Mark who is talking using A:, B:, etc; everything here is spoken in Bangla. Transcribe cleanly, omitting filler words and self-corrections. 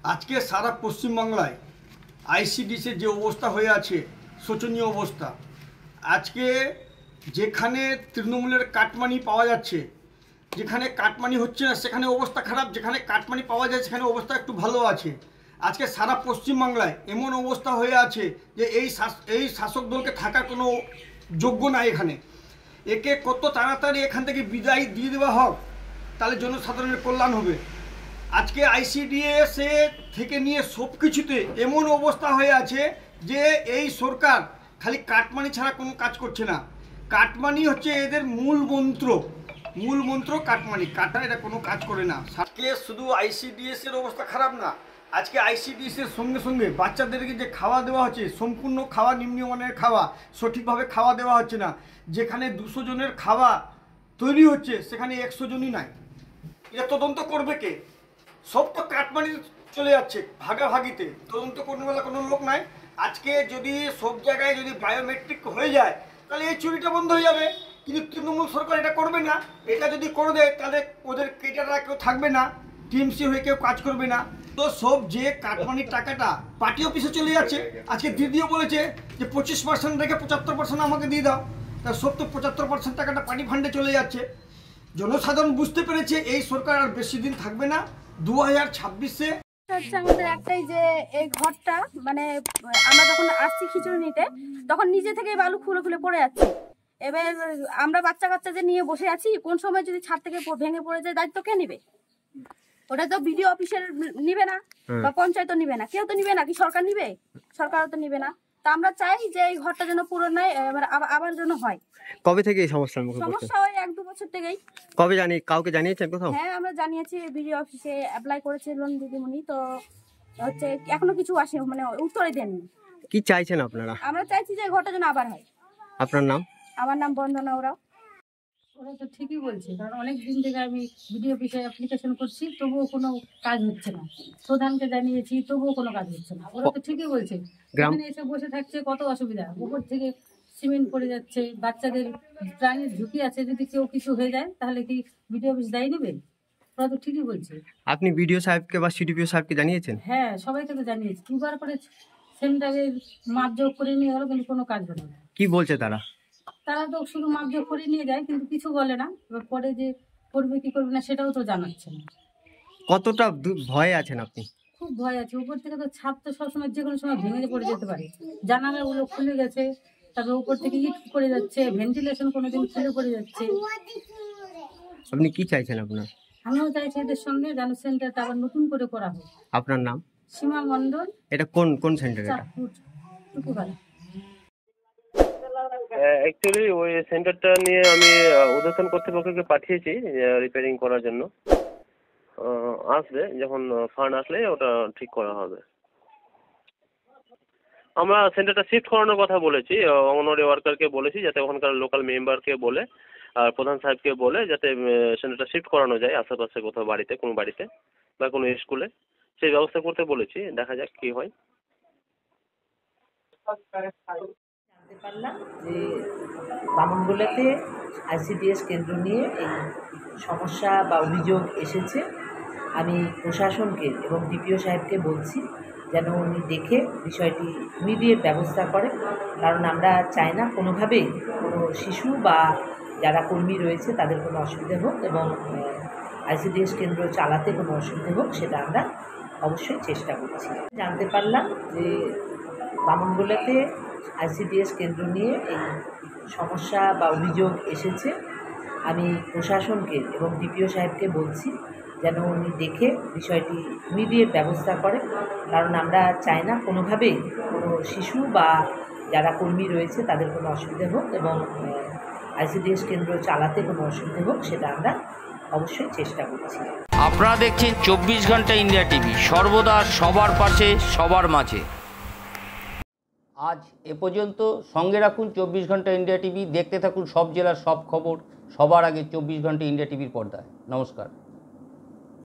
A: আজকে সারা পশ্চিমবাংলায় আইসিডিসির যে অবস্থা হয়ে আছে, শোচনীয় অবস্থা। আজকে যেখানে তৃণমূলের কাটমানি পাওয়া যাচ্ছে, যেখানে কাটমানি হচ্ছে না সেখানে অবস্থা খারাপ, যেখানে কাটমানি পাওয়া যায় সেখানে অবস্থা একটু ভালো আছে। আজকে সারা পশ্চিমবাংলায় এমন অবস্থা হয়ে আছে যে এই শাসক দলকে থাকার কোনো যোগ্য নাই এখানে। একে কত তাড়াতাড়ি এখান থেকে বিদায় দিয়ে দেওয়া হোক, তাহলে জনসাধারণের কল্যাণ হবে। আজকে আইসিডিএস থেকে নিয়ে সব কিছুতে এমন অবস্থা হয়ে আছে যে এই সরকার খালি কাটমানি ছাড়া কোনো কাজ করছে না। কাটমানি হচ্ছে এদের মূল মন্ত্র কাটমানি, কাটা এটা কোনো কাজ করে না। আজকে শুধু আইসিডিএস এর অবস্থা খারাপ না, আজকে আইসিডিএস এর সঙ্গে সঙ্গে বাচ্চাদেরকে যে খাওয়া দেওয়া হচ্ছে, সম্পূর্ণ খাওয়া নিম্নমানের খাওয়া, সঠিকভাবে খাওয়া দেওয়া হচ্ছে না। যেখানে 200 জনের খাওয়া তৈরি হচ্ছে সেখানে 100 জনই নাই। এটা তদন্ত করবে কে? সব তো কাটমানি চলে যাচ্ছে, ভাগাভাগিতে। তদন্ত করনেওয়ালা কোনো লোক নাই। আজকে যদি সব জায়গায় যদি বায়োমেট্রিক হয়ে যায় তাহলে এই চুরিটা বন্ধ হয়ে যাবে। কিন্তু তৃণমূল সরকার এটা করবে না। এটা যদি করে দেয় তাহলে ওদের কেটাররা কেউ থাকবে না, টিএমসি হয়ে কেউ কাজ করবে না। তো সব যে কাটমানির টাকাটা পার্টি অফিসে চলে যাচ্ছে। আজকে দিদিও বলেছে যে 25% রেখে 75% আমাকে দিয়ে দাও। তা সব তো 75% টাকাটা পার্টি ফান্ডে চলে যাচ্ছে। জনসাধারণ বুঝতে পেরেছে এই সরকার আর বেশি দিন থাকবে না। 2026-এ
B: আমাদের একটাই যে এই ঘরটা, মানে আমরা যখন আসছি খিচুড়ি নিতে তখন নিজে থেকে বালু খুলে খুলে পড়ে যাচ্ছে। এবার আমরা বাচ্চা কাচ্চা যে নিয়ে বসে আছি, কোন সময় যদি ছাদ থেকে ভেঙে পড়ে যায় দায়িত্ব কে নিবে? ওটা তো বিডিও অফিসের নিবে না, বা পঞ্চায়েত নিবে না, কেউ তো নিবে না। কি সরকার নিবে? সরকারও তো নিবে না। তা আমরা চাই যে এই ঘরটা যেন পুরো নয়, আবার যেন হয়।
C: কবে থেকে এই সমস্যার মুখে পড়ছেন?
B: সমস্যা হয় 1-2 বছর থেকেই।
C: কবে কাউকে জানিয়েছেন কোথাও?
B: হ্যাঁ, আমরা জানিয়েছি, বিডিও অফিসে অ্যাপ্লাই করেছিলেন দিদিমণি, তো হচ্ছে এখনো কিছু আসে, মানে উত্তরে দেননি।
C: কি চাইছেন আপনারা?
B: আমরা চাইছি যে ঘরটা যেন আবার হয়।
C: আপনার নাম?
B: আমার নাম বন্দনা ওরাও।
D: ওরা তো ঠিকই বলছে, কারণ অনেক দিন থেকে আমি বিডিও অফিসে অ্যাপ্লিকেশন করছি, তবুও কোনো কাজ হচ্ছে না। প্রধানকে জানিয়েছি, তবুও কোনো কাজ হচ্ছে না। ওরা তো ঠিকই বলছে, এখানে এসে বসে থাকছে, কত অসুবিধা। উপর থেকে সিমেন্ট পড়ে যাচ্ছে, বাচ্চাদের প্রাণের ঝুঁকি আছে, যদি কেউ কিছু হয়ে যায় তাহলে কি বিডিও অফিস দায়ী নেবে? ওরা তো ঠিকই বলছে।
C: আপনি বিডিও সাহেবকে বা সিডিপিও সাহেবকে জানিয়েছেন?
D: হ্যাঁ, সবাইকে তো জানিয়েছি। 2বার করে সেন্টারে মাপজোক করে নিয়ে গেল, কিন্তু কোনো কাজ হলো না।
C: কি বলছে তারা?
D: তারা তো শুধু মাপজোক করে নিয়ে যায়, কিন্তু কিছু বলে না। এবার পরে যে করবে কি করবে না সেটাও তো জানাচ্ছে না।
C: কতটা ভয়ে আছেন আপনি?
D: খুব ভয় আছে। উপর থেকে তো ছাদ তো সবসময় যে কোনো সময় ভেঙে পড়ে যেতে পারে। জানালাগুলো খুলে গেছে, তারপর উপর থেকে ইট পড়ে যাচ্ছে, ভেন্টিলেশন কোনোদিন খুলে পড়ে যাচ্ছে।
C: আপনি কি চাইছেন আপনার?
D: আমিও চাইছি এদের সঙ্গে যেন সেন্টারটা আবার নতুন করে করা হোক।
C: আপনার নাম?
D: সীমা মণ্ডল।
C: এটা কোন সেন্টার? এটা
D: টুকুপাড়া।
E: অ্যাকচুয়ালি ওই সেন্টারটা নিয়ে আমি ঊর্ধ্বতন কর্তৃপক্ষকে পাঠিয়েছি রিপেয়ারিং করার জন্য। আসবে, যখন ফান্ড আসলে ওটা ঠিক করা হবে। আমরা সেন্টারটা শিফট করানোর কথা বলেছি, অঙ্গনওয়াড়ি ওয়ার্কারকে বলেছি যাতে ওখানকার লোকাল মেম্বারকে বলে আর প্রধান সাহেবকে বলে যাতে সেন্টারটা শিফট করানো যায় আশেপাশে কোথাও বাড়িতে, কোনো বাড়িতে বা কোনো স্কুলে, সেই ব্যবস্থা করতে বলেছি। দেখা যাক কি হয়।
F: জানতে পারলাম যে বামনগোলাতে আইসিডিএস কেন্দ্র নিয়ে এই সমস্যা বা অভিযোগ এসেছে। আমি প্রশাসনকে এবং ডিপিও সাহেবকে বলছি যেন উনি দেখে বিষয়টি ইমিডিয়েট ব্যবস্থা করেন, কারণ আমরা চাই না কোনোভাবেই কোনো শিশু বা যারা কর্মী রয়েছে তাদের কোনো অসুবিধে হোক, এবং আইসিডিএস কেন্দ্র চালাতে কোনো অসুবিধে হোক, সেটা আমরা অবশ্যই চেষ্টা করছি। জানতে পারলাম যে বামনগোলাতে আইসিডিএস কেন্দ্র নিয়ে এই সমস্যা বা অভিযোগ এসেছে। আমি প্রশাসনকে এবং ডিপিও সাহেবকে বলছি যেন উনি দেখে বিষয়টি ইমিডিয়েট ব্যবস্থা করেন, কারণ আমরা চাই না কোনোভাবেই কোনো শিশু বা যারা কর্মী রয়েছে তাদের কোনো অসুবিধে হোক, এবং আইসিডিএস কেন্দ্র চালাতে কোনো অসুবিধে হোক, সেটা আমরা অবশ্যই চেষ্টা করছি।
G: আপনারা দেখছেন 24 ঘন্টা ইন্ডিয়া টিভি, সর্বদা সবার পাশে সবার মাঝে। আজ এ পর্যন্ত। সঙ্গে রাখুন 24 ঘন্টা ইন্ডিয়া টিভি। দেখতে থাকুন সব জেলার সব খবর সবার আগে 24 ঘন্টা ইন্ডিয়া টিভির পর্দায়। নমস্কার।